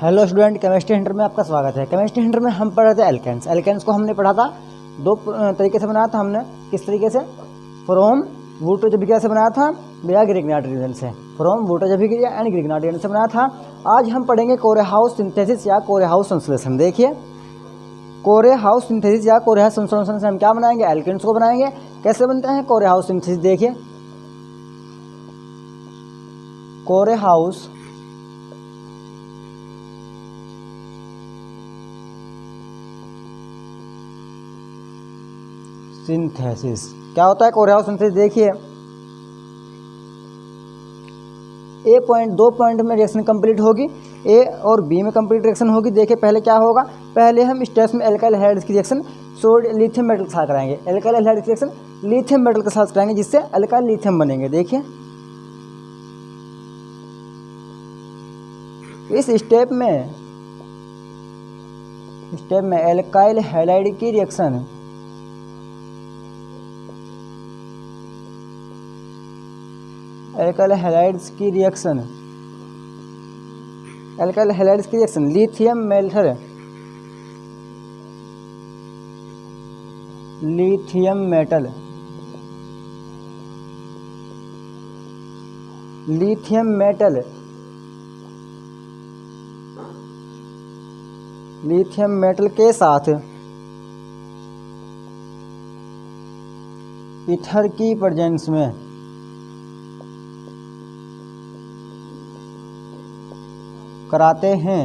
Hello student, chemistry Hunter में आपका स्वागत है। केमिस्ट्री हंटर में हम पढ़ रहे थे एल्केन्स। एल्केन्स को हमने पढ़ा था दो तरीके से बनाया था हमने। किस तरीके से? फ्रॉम वुडवर्ड अभिक्रिया से बनाया था या ग्रिग्नार्ड रिएक्शन से। फ्रॉम वुडवर्ड अभिक्रिया एंड ग्रिग्नार्ड रिएक्शन से बनाया था। आज हम पढ़ेंगे कोरेहाउस सिंथेसिस या कोरेहाउस संश्लेषण। देखिए, कोरेहाउस सिंथेसिस या कोरेहाउस संश्लेषण से हम क्या बनाएंगे? एल्केन्स को बनाएंगे। कैसे बनते हैं कोरेहाउस सिंथेसिस? देखिए, कोरेहाउस सिंथेसिस क्या होता है? कोरेहाउस सिंथेसिस देखिए, ए पॉइंट, दो पॉइंट में रिएक्शन कंप्लीट होगी, ए और बी में कंप्लीट रिएक्शन होगी। देखिए पहले क्या होगा, पहले हम स्टेप्स में एल्काइल हैलाइड्स की रिएक्शन लिथियम मेटल के साथ कराएंगे। एल्काइल हैलाइड्स की रिएक्शन लिथियम मेटल के साथ कराएंगे, जिससे एल्काइल लिथियम बनेंगे। देखिए, इस स्टेप में एल्काइल हैलाइड की रिएक्शन एल्काइल हैलाइड्स की रिएक्शन लिथियम मेटल के साथ ईथर की प्रेजेंस में कराते हैं,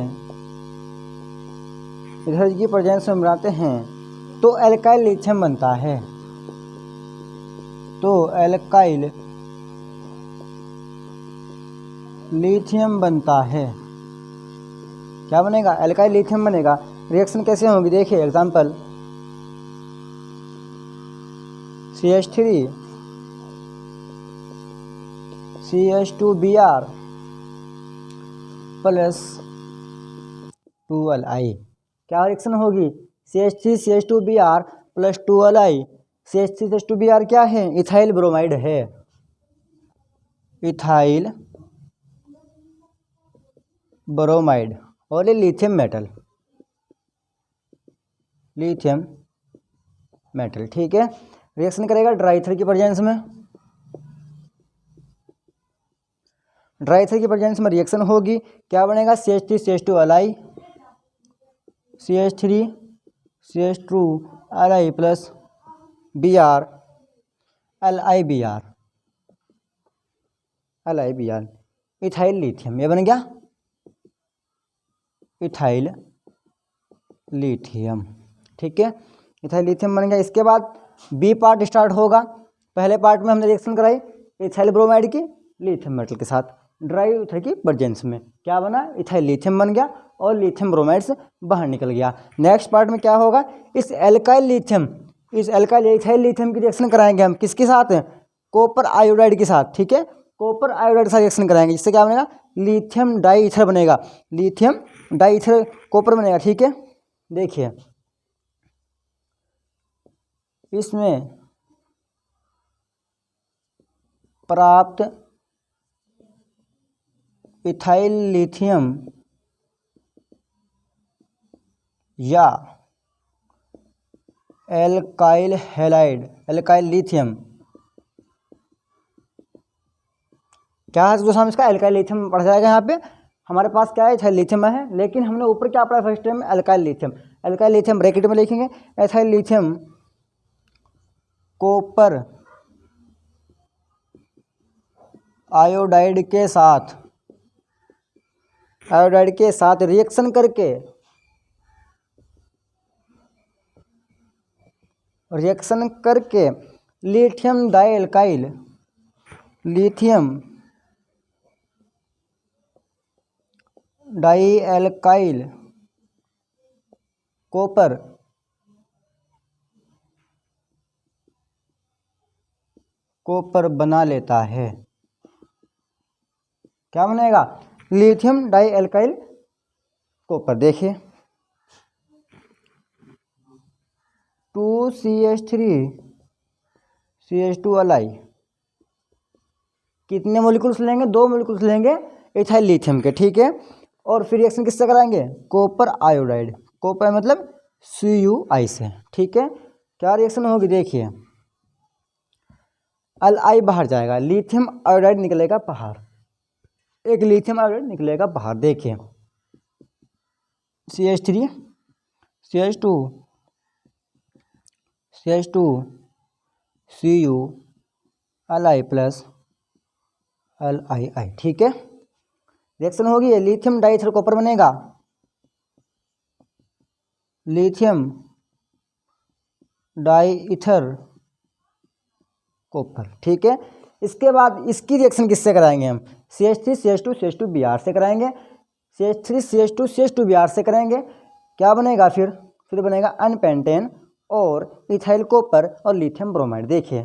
ईथर की प्रेजेंस में बनाते हैं, तो एल्काइल लिथियम बनता है। तो एल्काइल लिथियम बनता है। क्या बनेगा? एल्काइल लिथियम बनेगा। रिएक्शन कैसे होगी? देखिए example, CH3 CH2Br plus 2Li। क्या रिएक्शन होगी? CH3 CH2Br plus 2Li। CH3 CH2Br क्या है? इथाइल ब्रोमाइड है। इथाइल ब्रोमाइड और ये लिथियम मेटल, ठीक है। रिएक्शन करेगा ड्राई ईथर की प्रेजेंस में। ड्राई ईथर की प्रेजेंस में रिएक्शन होगी, क्या बनेगा? CH3 CH2Li, CH3 CH2Li plus Br LiBr ethyl lithium. ये बन गया इथाइल लिथियम, ठीक है। इथाइल लिथियम बन गया। इसके बाद बी पार्ट स्टार्ट होगा। पहले पार्ट में हमने रिएक्शन कराई इथाइल ब्रोमाइड की लिथियम मेटल के साथ ड्राई ईथर की प्रेजेंस में। क्या बना? इथाइल लिथियम बन गया और लिथियम ब्रोमाइड से बाहर निकल गया। नेक्स्ट पार्ट में क्या होगा? इस एल्काइल इथाइल लिथियम की रिएक्शन कराएंगे हम। किसके साथ? कॉपर आयोडाइड के साथ, ठीक है। कॉपर आयोडाइड के साथ रिएक्शन कराएंगे, जिससे क्या बनेगा? लिथियम डाई ईथर बनेगा। लिथियम डाई ईथर कॉपर बनेगा, ठीक है। देखिए, इसमें प्राप्त इथाइल लिथियम या एल्काइल लिथियम, क्या है दोस्तों? हम इसका एल्काइल लिथियम पढ़ जाएगा। यहाँ पे हमारे पास क्या है? इथाइल लिथियम है, लेकिन हमने ऊपर क्या पढ़ा first time? Alkyl lithium bracket में लिखेंगे। एथाइल लिथियम कॉपर आयोडाइड के साथ रिएक्शन करके लिथियम डाई एल्काइल कॉपर बना लेता है। क्या बनेगा? Lithium dialkyl copper. देखिए, 2CH3 CH2Li कितने मोलिकुल्स लेंगे? 2 मोलिकुल्स लेंगे इथाइल लिथियम के, ठीक है। और फिर रिएक्शन किससे कराएंगे, कॉपर आयोडाइड, कॉपर मतलब CuI से, ठीक है। क्या रिएक्शन होगी देखिए, Li बाहर जाएगा, लिथियम आयोडाइड निकलेगा बाहर, एक लिथियम आयोडाइड निकलेगा बाहर, देखिए CH3 CH2 CH2 Cu Li plus Lii, ठीक है। रिएक्शन होगी, ये लिथियम डाइथर कॉपर बनेगा, लिथियम डाइथर कॉपर, ठीक है। इसके बाद इसकी रिएक्शन किससे कराएंगे हम, CH3 CH2 CH2 Br से कराएंगे, CH3 CH2 CH2 Br से करेंगे। क्या बनेगा फिर बनेगा अनपेंटेन और इथाइल कॉपर और लिथियम ब्रोमाइड। देखिए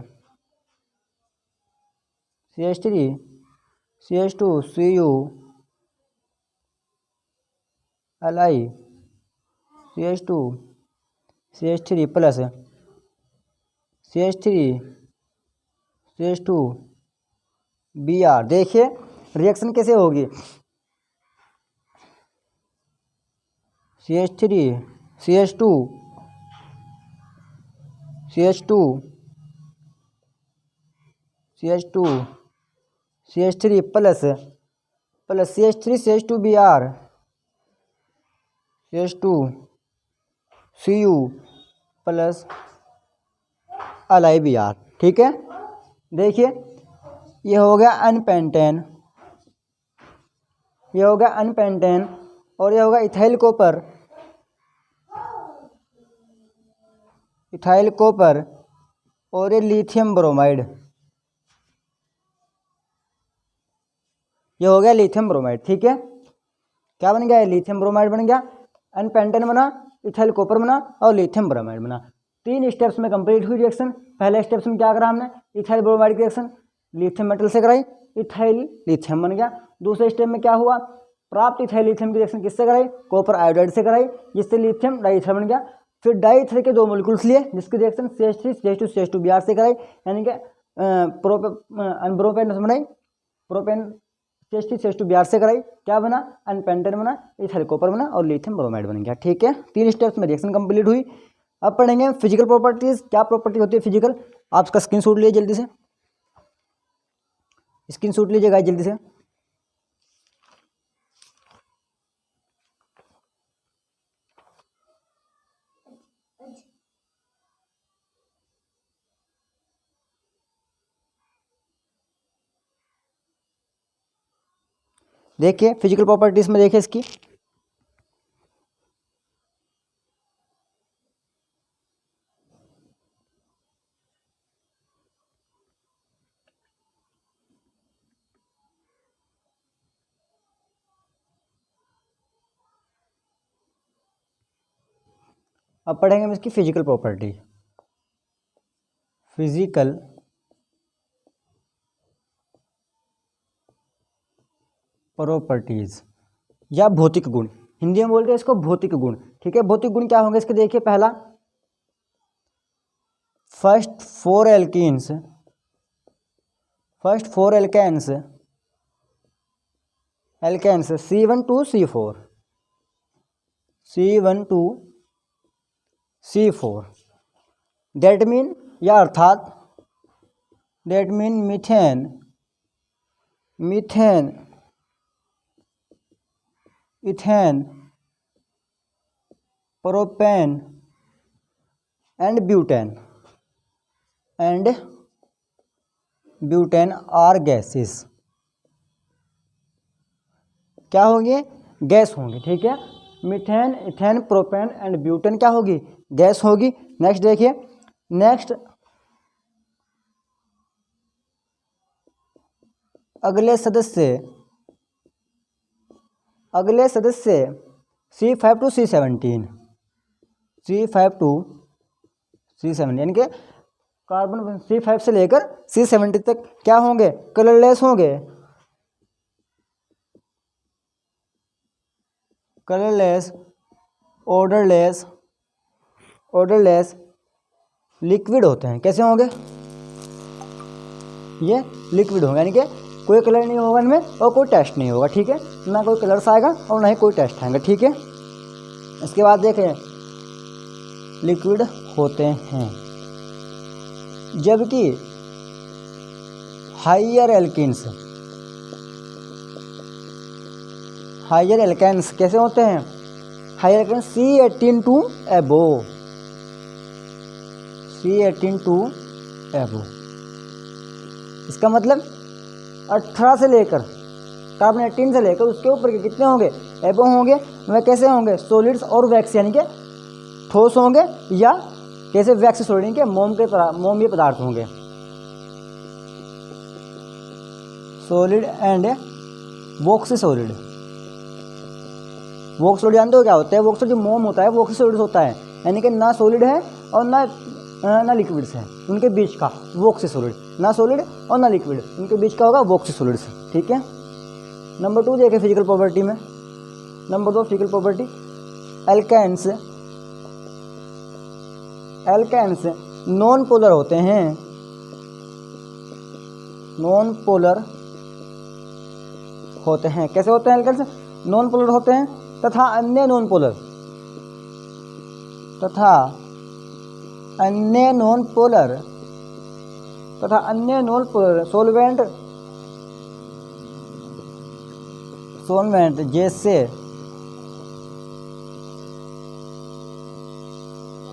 CH3 CH2 Cu Li CH2 CH3 plus CH3 CH2 Br। देखिए रिएक्शन कैसे होगी, CH3 CH2 CH2 CH2 CH3 plus CH3 CH2 Br CH2 Cu plus LiBr, ठीक है। देखिए ये हो गया अनपेंटेन, ये हो गया अनपेंटेन और ये होगा इथाइल कॉपर और ये लिथियम ब्रोमाइड, ये हो गया लिथियम ब्रोमाइड, ठीक है। क्या बन गया, लिथियम ब्रोमाइड बन गया, अनपेंटेन बना, इथाइल कॉपर बना और लिथियम ब्रोमाइड बना। 3 स्टेप्स में कंप्लीट हुई रिएक्शन। पहले स्टेप्स में क्या करा हमने, इथाइल ब्रोमाइड की रिएक्शन लिथियम मेटल से कराई, इथाइल लिथियम बन गया। दूसरे स्टेप में क्या हुआ, प्राप्त इथाइल लिथियम की रिएक्शन किससे कराई, कॉपर आयोडाइड से कराई, जिससे लिथियम डाइथर बन गया। फिर डाइथर के 2 मोलिक्यूल्स लिए जिसकी reaction CH3 CH2 CH2 Br से कराई, यानी कि प्रोपेन बनाई, प्रोपेन CH3 CH2 Br से कराई, क्या बना, अनपेंटेन बना, इथाइल कॉपर बना और लिथियम ब्रोमाइड बन गया, ठीक है। 3 स्टेप्स में रिएक्शन कंप्लीट हुई। अब पढ़ेंगे फिजिकल प्रॉपर्टीज, क्या प्रॉपर्टी होती है फिजिकल। आप इसका स्क्रीनशॉट लीजिए जल्दी से, स्क्रीनशॉट लीजिएगा जल्दी से। देखिए फिजिकल प्रॉपर्टीज में देखिए इसकी, अब पढ़ेंगे हम इसकी फिजिकल प्रॉपर्टी। फिजिकल प्रॉपर्टीज या भौतिक गुण, हिंदी में बोलते हैं इसको भौतिक गुण, ठीक है। भौतिक गुण क्या होंगे इसके, देखिए पहला, first 4 alkanes C1 to C4 that mean, या अर्थात that mean methane ethane propane and butane are gases. क्या होंगे, गैस होंगे, ठीक है। Methane ethane propane and butane क्या होगी, गैस होगी। नेक्स्ट देखिए, नेक्स्ट अगले सदस्य C5 to C17 यानी कि कार्बन C5 से लेकर C70 तक क्या होंगे, कलरलेस होंगे, कलरलेस ऑर्डरलेस लिक्विड होते हैं। कैसे होंगे, ये लिक्विड होंगे, यानी कि कोई कलर नहीं होगा इनमें और कोई टेस्ट नहीं होगा, ठीक है, ना कोई कलर्स आएगा और ना ही कोई टेस्ट आएगा, ठीक है। इसके बाद देखें लिक्विड होते हैं, जबकि हाइयर एल्किन्स कैसे होते हैं, higher alkanes C18 to above, C18 to above. इसका मतलब 18 से लेकर कार्बन 18 से लेकर उसके ऊपर के कितने होंगे, एबोव होंगे। वह कैसे होंगे, सॉलिड्स और वैक्स, यानी कि ठोस होंगे या कैसे वैक्स सॉलिड के मोम के तरह, मोम ये पदार्थ होंगे। Solid and waxy solid, wax solid जानते हो क्या होता है, वॉक्स जो मोम होता है वॉक्सी सॉलिड होता है, यानी कि ना सॉलिड है और ना लिक्विड्स है, उनके बीच का वॉक्सी सॉलिड, ना सॉलिड और ना लिक्विड, उनके बीच का होगा वॉक्सी सॉलिड्स, ठीक है। नंबर 2 देखें फिजिकल प्रॉपर्टी में, number 2 physical property, alkanes non polar होते हैं, नॉन पोलर होते हैं। कैसे होते हैं एल्केन्स, नॉन पोलर होते हैं तथा अन्य नॉन पोलर सॉल्वेंट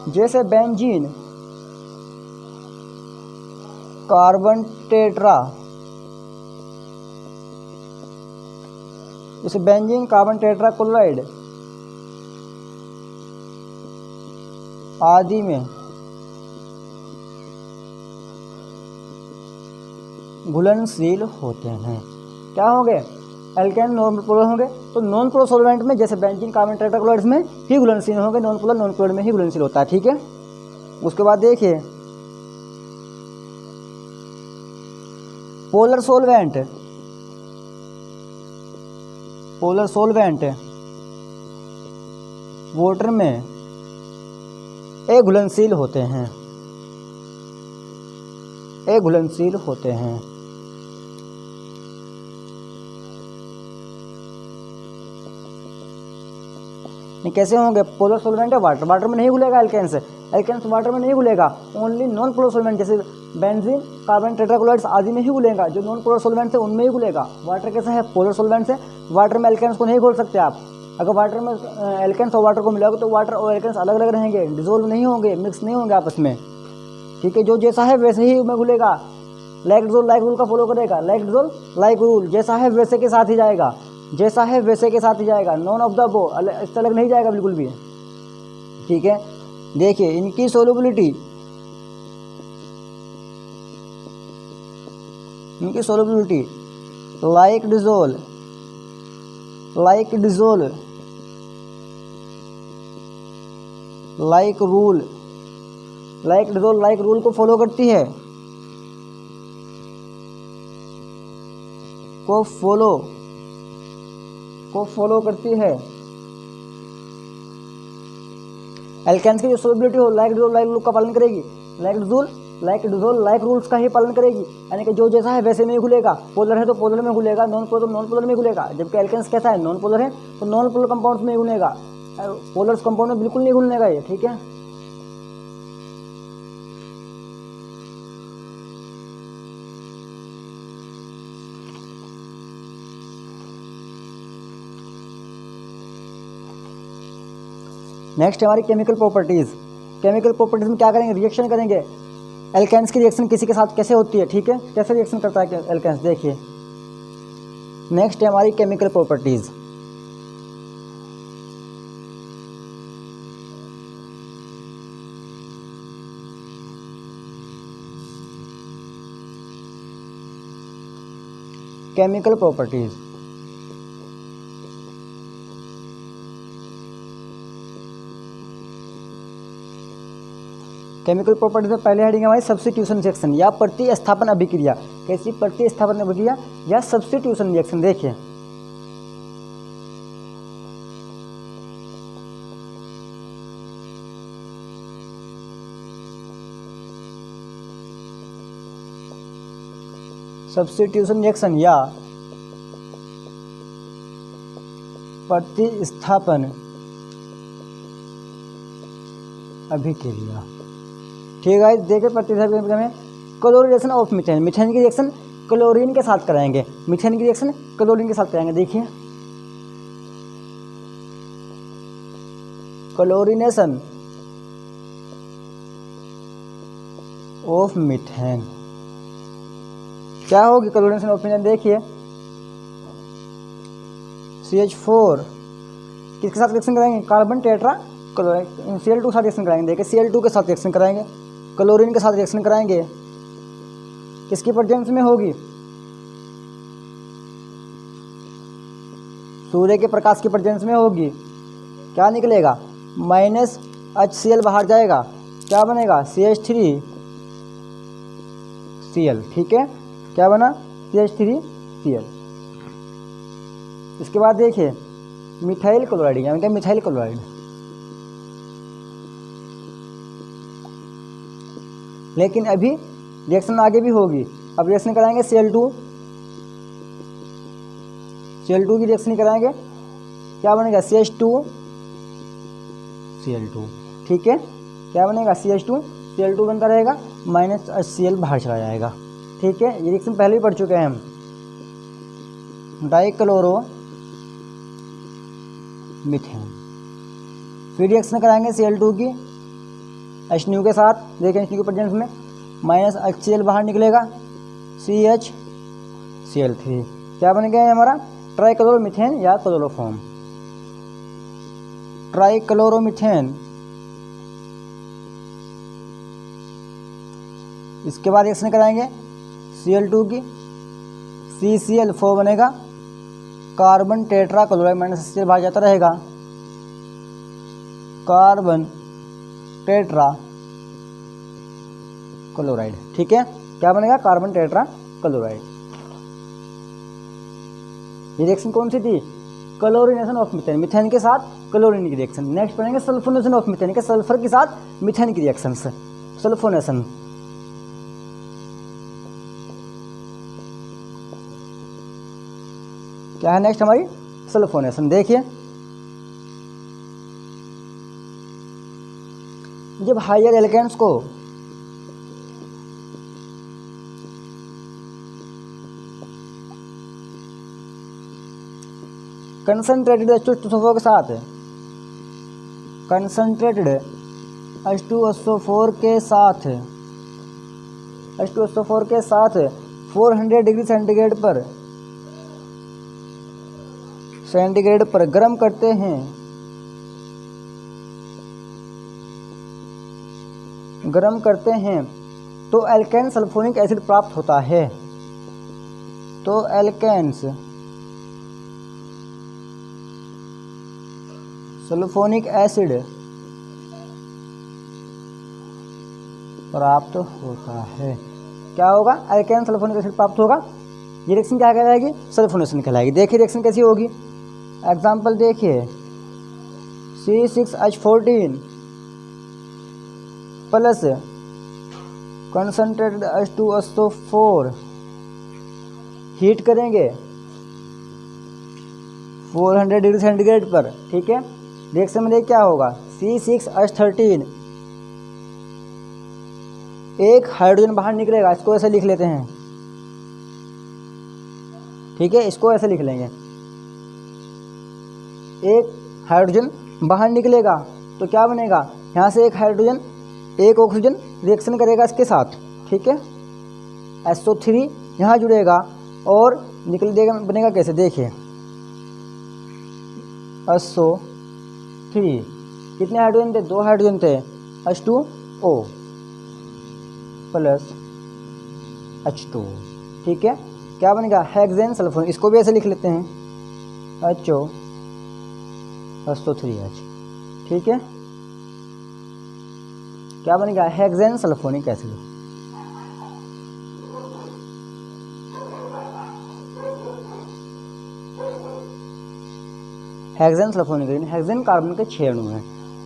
जैसे बेंजीन, कार्बन टेट्रा, जैसे बेंजीन, कार्बन टेट्रा क्लोराइड आदि में घुलनशील होते हैं। क्या होंगे, एल्केन नॉन पोलर होंगे, तो नॉन पोलर सॉल्वेंट में जैसे बेंजीन, कार्बन टेट्रा क्लोराइड में ही घुलनशील होंगे, नॉन पोलर में ही घुलनशील होता है, ठीक है। उसके बाद देखिए पोलर सॉल्वेंट वाटर में घुलनशील होते हैं, कैसे होंगे, पोलर सॉल्वेंट है वाटर में नहीं घुलेगा, एल्केन्स वाटर में नहीं घुलेगा, ओनली नॉन पोलर सॉल्वेंट जैसे बेंजीन, कार्बन टेट्राक्लोराइड्स आदि में ही घुलेगा, जो नॉन पोलर सॉल्वेंट है उनमें ही घुलेगा। वाटर कैसा है, पोलर सॉल्वेंट है, वाटर में एल्केन्स को नहीं घोल सकते आप। अगर वाटर में एल्केन्स और वाटर को मिलाओगे तो वाटर और एल्केन्स अलग अलग रहेंगे, डिजोल्व नहीं होंगे, मिक्स नहीं होंगे आपस में, ठीक है। जो जैसा है वैसे ही में घुलेगा, लाइक डिजोल्व लाइक रूल का फॉलो करेगा, लाइक डिजोल्व लाइक रूल, जैसा है वैसे के साथ ही जाएगा, नॉन ऑफ द बो, इससे अलग नहीं जाएगा बिल्कुल भी, ठीक है। देखिए इनकी solubility like dissolve like rule को फॉलो करती है, एल्केन्स की जो सोलबिलिटी हो लाइक डिजोल्व लाइक रूल का पालन करेगी, लाइक डिजोल्व लाइक रूल्स का ही पालन करेगी, यानी कि जो जैसा है वैसे में ही घुलेगा। पोलर है तो पोलर में घुलेगा, नॉन पोलर में घुलेगा, जबकि एल्केन्स कैसा है, नॉन पोलर है तो नॉन पोलर कंपाउंड्स में ही घुलेगा, पोलर कंपाउंड में बिल्कुल नहीं घुलने का ये, ठीक है। नेक्स्ट हमारी केमिकल प्रॉपर्टीज़ में क्या करेंगे, रिएक्शन करेंगे। एल्केन्स की रिएक्शन किसी के साथ कैसे होती है, ठीक है, कैसे रिएक्शन करता है एल्केन्स, देखिए। नेक्स्ट है हमारी chemical properties. Chemical properties chemical properties में पहले हेडिंग हमारी सब्स्टिट्यूशन रिएक्शन या प्रतिस्थापन अभिक्रिया। कैसी प्रतिस्थापन अभिक्रिया या सब्स्टिट्यूशन रिएक्शन, देखिए। सब्स्टिट्यूशन रिएक्शन या प्रतिस्थापन अभिक्रिया। ठीक है, देखिए प्रतिस्थापन में chlorine reaction of methane, methane की रिएक्शन क्लोरीन के साथ कराएंगे, मीथेन की रिएक्शन क्लोरीन के साथ कराएंगे। देखिए क्लोरीनेशन ऑफ मीथेन, क्या होगी क्लोरीनेशन ऑफ मीथेन? देखिए CH4 किसके साथ रिएक्शन कराएंगे? कार्बन टेट्रा क्लोराइड, Cl2 के साथ रिएक्शन कराएंगे। देखिए Cl2 के साथ रिएक्शन कराएंगे, क्लोरीन के साथ रिएक्शन कराएंगे, किसकी प्रेजेंस में होगी? सूर्य के प्रकाश की प्रेजेंस में होगी। क्या निकलेगा? -HCl बाहर जाएगा, क्या बनेगा? CH3Cl। ठीक है, क्या बना? CH3Cl। इसके बाद देखिए मिथाइल क्लोराइड, यानी कि मिथाइल क्लोराइड, लेकिन अभी रिएक्शन आगे भी होगी। अब रिएक्शन कराएंगे Cl2 की रिएक्शन कराएंगे, क्या बनेगा? CH2Cl2। ठीक है, क्या बनेगा? CH2Cl2 बनता रहेगा, -HCl बाहर चला जाएगा। ठीक है, ये रिएक्शन पहले भी पढ़ चुके हैं हम। डाइक्लोरो मीथेन, फिर रिएक्शन कराएंगे Cl2 की HNO के साथ। देखिए HNO की प्रेजेंस में -HCl बाहर निकलेगा, CHCl3। क्या बन गया है हमारा? ट्राइक्लोरोमीथेन या क्लोरोफॉर्म, ट्राइक्लोरोमीथेन। इसके बाद रिएक्शन कराएंगे Cl2 की, CCl4 बनेगा, कार्बन टेट्रा क्लोराइड -HCl बाहर जाता रहेगा, कार्बन टेट्रा क्लोराइड। ठीक है, क्या बनेगा? Carbon tetra chloride. ये रिएक्शन कौन सी थी? क्लोरीनेशन ऑफ मीथेन, मीथेन के साथ क्लोरीन की रिएक्शन। नेक्स्ट पढ़ेंगे सल्फोनेशन ऑफ मीथेन के, सल्फर के साथ मीथेन की रिएक्शन से सल्फोनेशन। क्या है नेक्स्ट हमारी? सल्फोनेशन। देखिए जब हायर एल्केन्स को कंसंट्रेटेड H2SO4 के साथ, कंसंट्रेटेड H2SO4 के साथ, H2SO4 के साथ 400 डिग्री सेंटीग्रेड पर गर्म करते हैं, गर्म करते हैं तो एल्केन सल्फोनिक एसिड प्राप्त होता है। तो एल्केन्स सल्फोनिक एसिड प्राप्त होता है। क्या होगा? एल्केन सल्फोनिक एसिड प्राप्त होगा। ये रिएक्शन क्या कहलाएगी? सल्फोनेशन कहलाएगी। देखिए रिएक्शन कैसी होगी, एग्जाम्पल देखिए C6H14 plus concentrated H2SO4 heat करेंगे 400 डिग्री सेंटीग्रेड पर। ठीक है, रिएक्शन में क्या होगा? C6H13, एक हाइड्रोजन बाहर निकलेगा, इसको ऐसे लिख लेते हैं। ठीक है, इसको ऐसे लिख लेंगे, एक हाइड्रोजन बाहर निकलेगा तो क्या बनेगा? यहाँ से एक हाइड्रोजन एक ऑक्सीजन रिएक्शन करेगा इसके साथ। ठीक है, SO3 यहाँ जुड़ेगा और निकल देगा, बनेगा कैसे? देखिए SO3, कितने हाइड्रोजन थे? 2 हाइड्रोजन थे, H2O प्लस H2। ठीक है, क्या बनेगा? हेक्सेन सल्फोन, इसको भी ऐसे लिख लेते हैं, HO SO3H। ठीक है, क्या बनेगा? Hexane sulphonic acid. Hexane sulphonic acid, hexane carbon के 6 अणु हैं,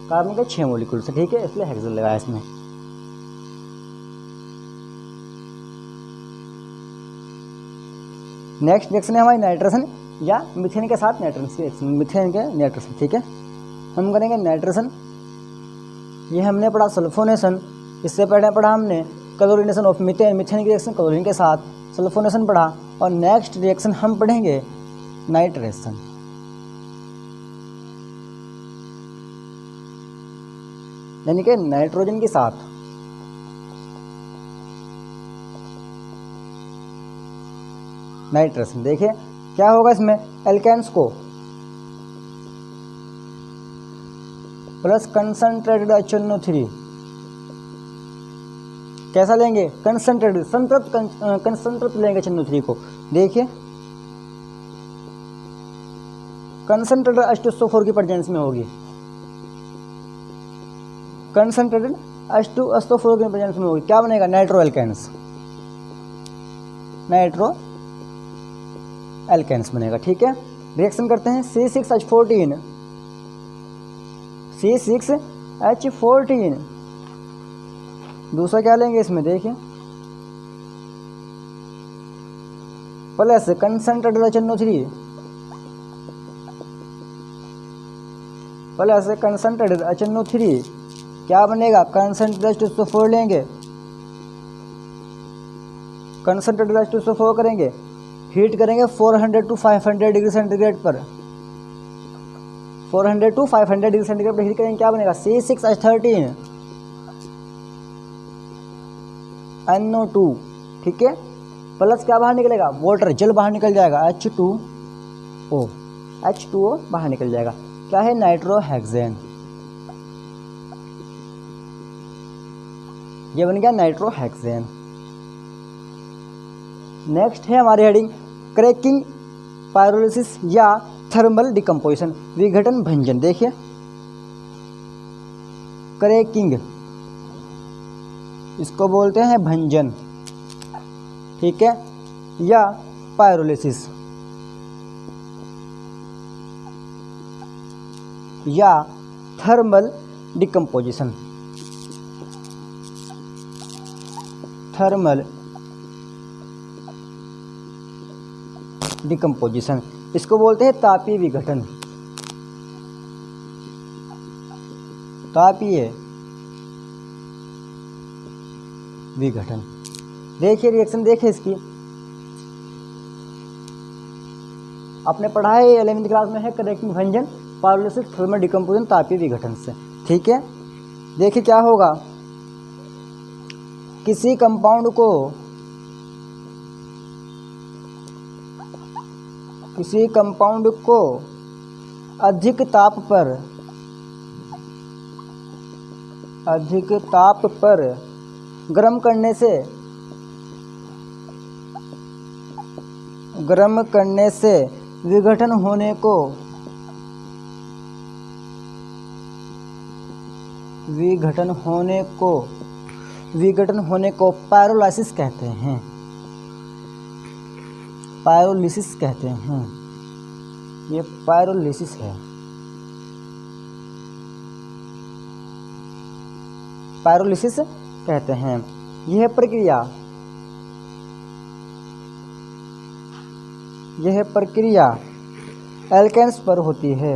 कार्बन के 6 मॉलिक्यूल्स है। ठीक है, इसलिए हेक्सेन लगाया इसमें। नेक्स्ट रिएक्शन है हमारी नाइट्रेशन या मीथेन के साथ नाइट्रेशन रिएक्शन, मीथेन के नाइट्रेशन। ठीक है, हम करेंगे नाइट्रेशन। ये हमने पढ़ा सल्फोनेशन, इससे पहले पढ़ा हमने क्लोरीनेशन ऑफ मीथेन, मीथेन की रिएक्शन क्लोरीन के साथ, सल्फोनेशन पढ़ा। और नेक्स्ट रिएक्शन हम पढ़ेंगे नाइट्रेशन। यानी कि नाइट्रोजन के साथ। नाइट्रेशन देखिए क्या होगा इसमें, एल्केन्स को प्लस कंसंट्रेटेड HNO3 कैसा लेंगे, कंसंट्रेटेड, कंसंट्रेट लेंगे HNO3 को। देखिए कंसंट्रेटेड H2SO4 की प्रेजेंस में होगी, कंसंट्रेटेड H2SO4 की प्रेजेंस में होगी, क्या बनेगा, नाइट्रो एल्केन्स, नाइट्रो एल्केन्स बनेगा। ठीक है, रिएक्शन करते हैं C6H14, C6H14। दूसरा क्या लेंगे इसमें, देखिए plus concentrated HNO3 plus concentrated HNO3 क्या बनेगा, कंसंट्रेटेड H2SO4 लेंगे, कंसंट्रेटेड H2SO4 करेंगे, हीट करेंगे 400 to 500 डिग्री सेंटीग्रेड पर, 400 to 500 डिग्री सेंटीग्रेड पर हीट करेंगे, क्या बनेगा, C6H13 NO2। ठीक है, प्लस क्या बाहर निकलेगा, वाटर, जल बाहर निकल जाएगा, H2O, H2O बाहर निकल जाएगा, क्या है, नाइट्रोहेक्सेन। ये बन गया नाइट्रोहेक्सेन। नेक्स्ट है हमारी हेडिंग क्रैकिंग, पायरोलिसिस या थर्मल डिकम्पोजिशन, विघटन भंजन। देखिए क्रैकिंग इसको बोलते हैं भंजन, ठीक है, या पायरोलिसिस या थर्मल डिकम्पोजिशन, थर्मल डिकम्पोजिशन इसको बोलते हैं तापीय विघटन, तापीय विघटन। देखिए रिएक्शन देखिए इसकी, आपने पढ़ा है 11वीं क्लास में है क्रैकिंग भंजन, पायरोलिसिस, थर्मल डिकम्पोजिशन, तापीय विघटन से। ठीक है, देखिए क्या होगा, किसी कंपाउंड को अधिक ताप पर गर्म करने से विघटन होने को पायरोलाइसिस कहते हैं, पायरोलिसिस कहते हैं। ये पायरोलिसिस है, पायरोलिसिस कहते हैं। यह प्रक्रिया एल्केन्स पर होती है,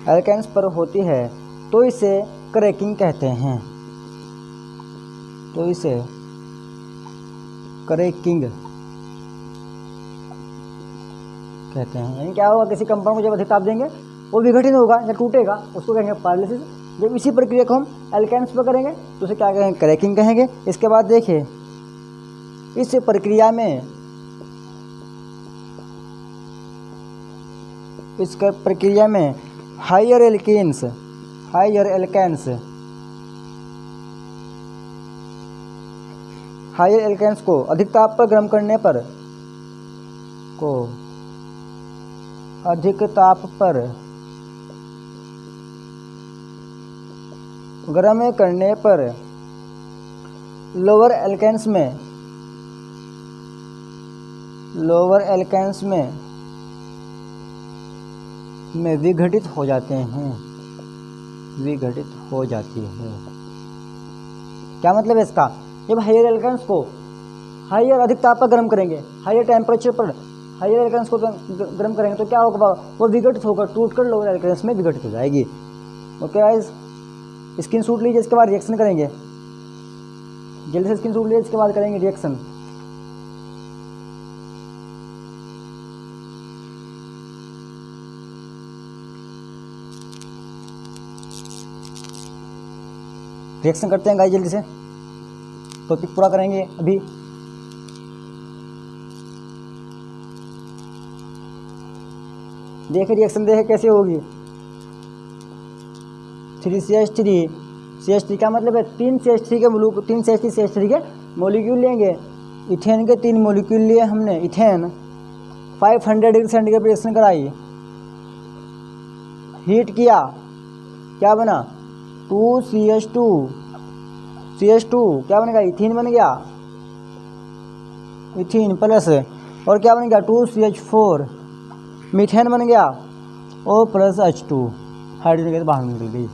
एल्केन्स पर होती है, तो इसे क्रैकिंग कहते हैं, तो इसे क्रैकिंग कहते हैं। यानी क्या होगा, किसी कंपाउंड को जब अधिक ताप देंगे वो विघटित होगा या टूटेगा, उसको कहेंगे पायरोलिसिस। जब इसी प्रक्रिया को हम एल्केन्स पर करेंगे तो उसे क्या कहेंगे, क्रैकिंग कहेंगे। इसके बाद देखिए इस प्रक्रिया में हायर एल्केन्स को अधिक ताप पर गर्म करने पर लोअर एल्केन्स में विघटित हो जाते हैं। विघटित हो जाती है। क्या मतलब है इसका? जब हायर एल्केन्स को हायर अधिक ताप पर गर्म करेंगे, हायर टेम्परेचर पर हायर एल्केन्स को गर्म करेंगे तो क्या होगा? वो विघटित होकर टूटकर लोअर एल्केन्स में विघटित हो जाएगी। ओके गाइस, स्क्रीन शॉट लीजिए, इसके बाद रिएक्शन करेंगे। जल्दी से स्क्रीन शॉट लीजिए, इसके बाद करेंगे रिएक्शन। रिएक्शन करते हैं गाइस, जल्दी से टॉपिक पूरा करेंगे अभी। देखिए रिएक्शन देखे कैसे होगी। 3CH3 का मतलब है 3 CH3 के मॉलिक्यूल लेंगे। इथेन के 3 मॉलिक्यूल लिए हमने। इथेन 500 डिग्री सेंटीग्रेड पर रिएक्शन कराई, हीट किया, क्या बना? 2CH2 क्या बनेगा? इथीन बन गया, इथीन प्लस और क्या बन गया? 2CH4 मीथेन बन गया और प्लस H2 हाइड्रोजन गैस बाहर निकल गई।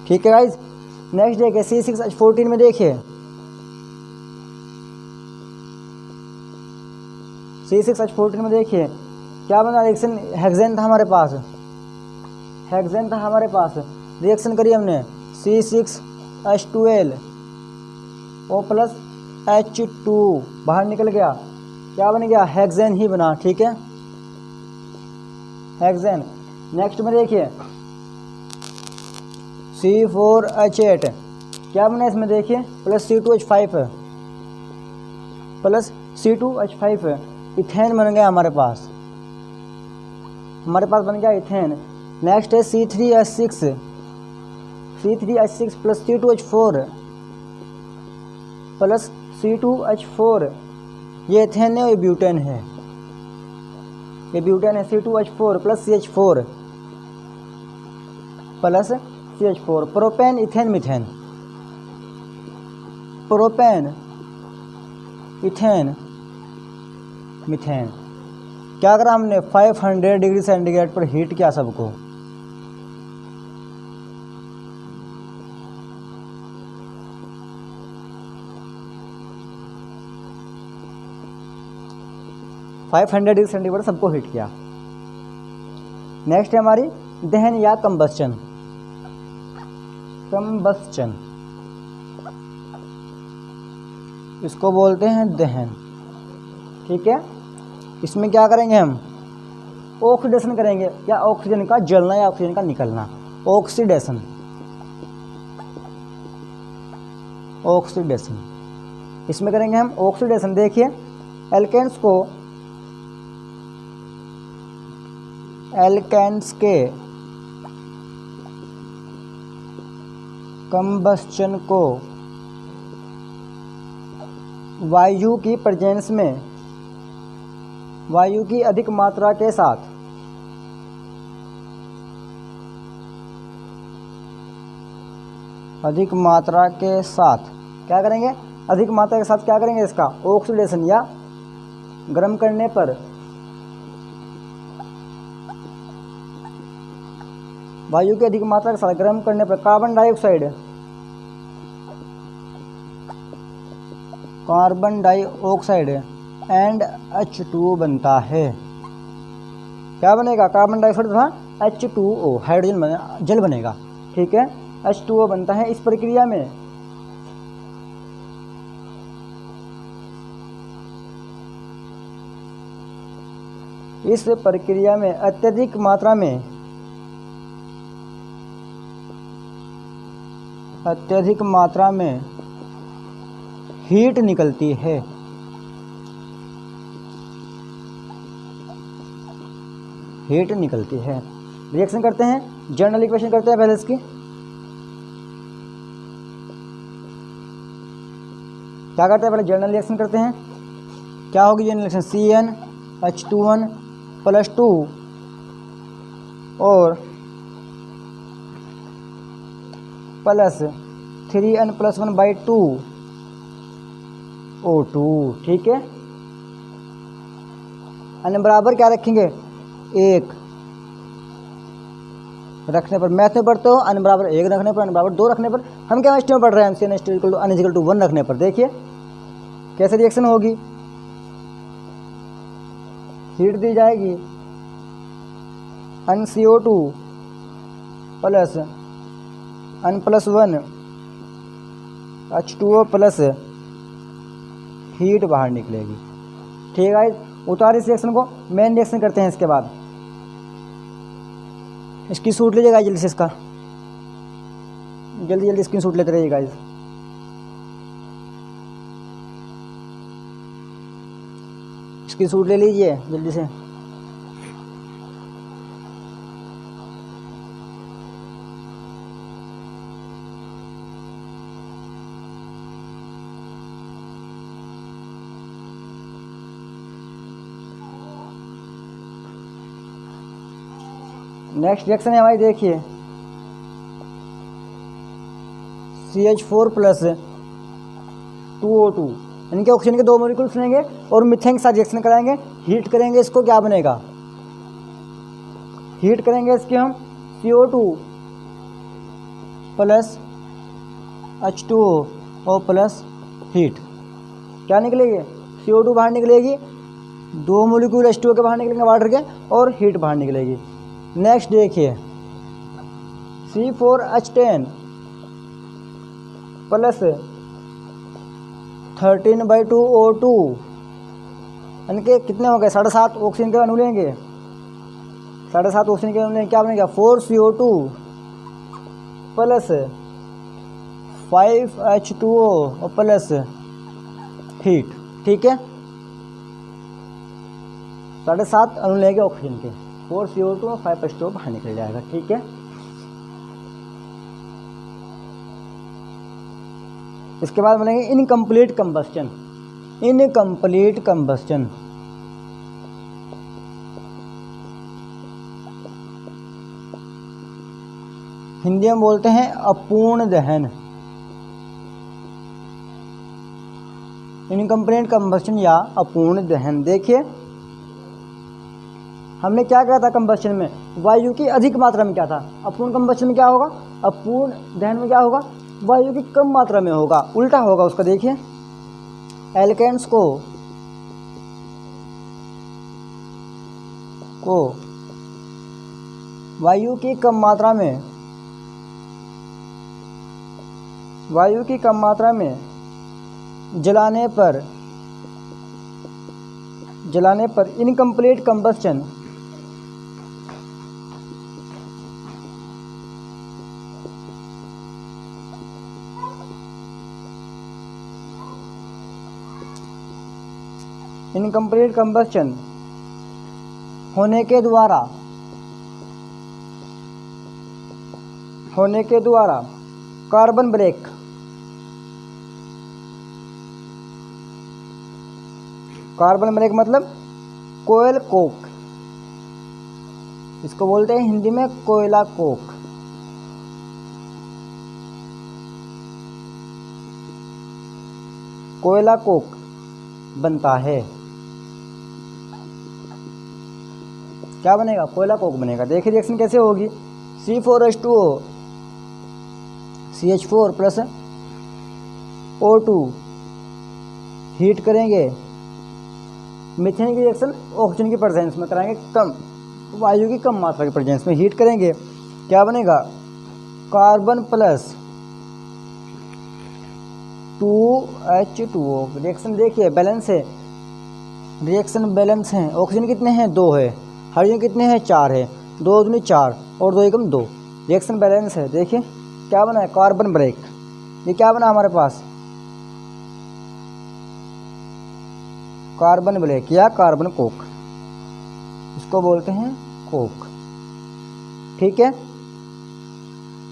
ठीक है गाइज, नेक्स्ट देखिए C6H14 में। देखिए C6H14 में देखिए क्या बना? रिएक्शन हेक्सेन था हमारे पास, रिएक्शन करी हमने। C6H12 O प्लस H2 बाहर निकल गया, क्या बन गया? हेक्सेन ही बना। ठीक है, हेक्सेन। नेक्स्ट में देखिए C4H8 क्या बना इसमें? देखिए प्लस C2H5 इथेन बन गया हमारे पास बन गया इथेन। नेक्स्ट है C3H6 प्लस C2H4 ये इथेन है, ये ब्यूटेन है, C2H4 plus CH4 propane ethane methane, क्या करा हमने? 500 डिग्री सेंटीग्रेड पर हीट किया सबको। डिग्री सेंटीग्रेड पर सबको हीट किया। नेक्स्ट है हमारी दहन या कंबस्चन। इसको बोलते हैं दहन। ठीक है, इसमें क्या करेंगे हम? ऑक्सीडेशन करेंगे, या ऑक्सीजन का जलना या ऑक्सीजन का निकलना, ऑक्सीडेशन। इसमें करेंगे हम ऑक्सीडेशन। देखिए एल्केन्स के कंबस्चन को वायु की प्रेजेंस में, वायु की अधिक मात्रा के साथ क्या करेंगे? अधिक मात्रा के साथ क्या करेंगे? इसका ऑक्सीडेशन या गर्म करने पर वायु की अधिक मात्रा के साथ गर्म करने पर कार्बन डाइऑक्साइड एंड H2 बनता है। क्या बनेगा? कार्बन डाइऑक्साइड तथा H2O हाइड्रोजन जल बनेगा। ठीक है, H2O बनता है। इस प्रक्रिया में अत्यधिक मात्रा में हीट निकलती है। रिएक्शन करते हैं, जनरल इक्वेशन करते हैं पहले इसकी। क्या करते हैं? पहले जनरल रिएक्शन करते हैं। क्या होगी जनरल रिएक्शन? CnH2n प्लस 2 और प्लस 3n+1/2 O2। ठीक है, अन्य बराबर क्या रखेंगे? 1। रखने पर, मैथ में पढ़ते हो n बराबर 1 रखने पर, n बराबर 2 रखने पर, हम केमिस्ट्री में पढ़ रहे हैं MCN equal to n equal to 1 रखने पर। देखिए कैसे रिएक्शन होगी, हीट दी जाएगी NCO2 plus N+1 H2O plus heat बाहर निकलेगी। ठीक है गाइस, उतार इस रिएक्शन को, मेन रिएक्शन करते हैं इसके बाद। इसकी शूट लीजिएगा जल्दी से, इसका जल्दी जल्दी स्क्रीन शूट लेते रहिए गाइस। इसकी शूट ले लीजिए जल्दी से। नेक्स्ट रिएक्शन है हमारी, देखिए CH4 प्लस 2O2, यानी कि ऑक्सीजन के 2 मॉलिक्यूल्स लेंगे और मीथेन के साथ रिएक्शन कराएंगे, हीट करेंगे इसको, क्या बनेगा, हीट करेंगे इसके हम CO2 प्लस H2O और प्लस हीट, क्या निकलेगी, CO2 बाहर निकलेगी, 2 मॉलिक्यूल H2O के बाहर निकलेंगे वाटर के, और हीट बाहर निकलेगी। नेक्स्ट देखिए C4H10 प्लस 13/2O2, यानी कि कितने हो गए, 7.5 ऑक्सीजन के अणु लेंगे, 7.5 ऑक्सीजन के अणु लेंगे, क्या बनेगा 4CO2 प्लस 5H2O और प्लस हीट। ठीक है, 7.5 अणु लेंगे ऑक्सीजन के, 4CO2 और 5H2O बाहर निकल जाएगा। ठीक है, इसके बाद बनेंगे incomplete combustion. Incomplete combustion Hindi में बोलते हैं अपूर्ण दहन। इनकम्प्लीट कंबस्टन या अपूर्ण दहन। देखिए हमने क्या कहा था कंबस्टन में, वायु की अधिक मात्रा में क्या था, अपूर्ण कंबस्टन में क्या होगा, अपूर्ण दहन में क्या होगा, वायु की कम मात्रा में होगा, उल्टा होगा उसका। देखिए एल्केन्स को वायु की कम मात्रा में जलाने पर इनकम्प्लीट कंबस्टन इनकम्प्लीट कंबस्टन होने के द्वारा कार्बन ब्रेक मतलब कोयल कोक, इसको बोलते हैं हिंदी में कोयला कोक। कोयला कोक बनता है, क्या बनेगा, कोयला कोक बनेगा। देखिए रिएक्शन कैसे होगी, C4H2O CH4 plus O2 heat करेंगे, मीथेन की रिएक्शन ऑक्सीजन की प्रेजेंस में कराएंगे, कम वायु की कम मात्रा की प्रेजेंस में हीट करेंगे, क्या बनेगा, कार्बन प्लस 2H2O। रिएक्शन देखिए बैलेंस है, रिएक्शन बैलेंस है, ऑक्सीजन कितने हैं 2 है, हाइड्रोजन कितने हैं 4 है, 2 दूनी 4 और 2 एकम 2, रिएक्शन बैलेंस है। देखिए क्या बना है, कार्बन ब्रेक, ये क्या बना हमारे पास, कार्बन ब्रेक या कार्बन कोक, इसको बोलते हैं कोक। ठीक है,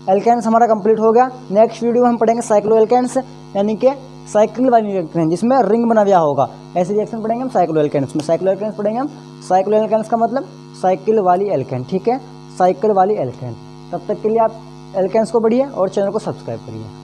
एल्केन्स हमारा कंप्लीट हो गया। नेक्स्ट वीडियो में हम पढ़ेंगे साइक्लो एल्केन्स, यानी कि साइकिल वाली रिएक्शन जिसमें रिंग बना हुआ होगा, ऐसे रिएक्शन पढ़ेंगे हम साइक्लो एल्केन्स में। साइक्लो एल्केन्स पढ़ेंगे हम, साइक्लो एल्केन्स का मतलब साइकिल वाली एल्केन। ठीक है, साइकिल वाली एल्केन। तब तक के लिए आप एल्केन्स को पढ़िए और चैनल को सब्सक्राइब करिए।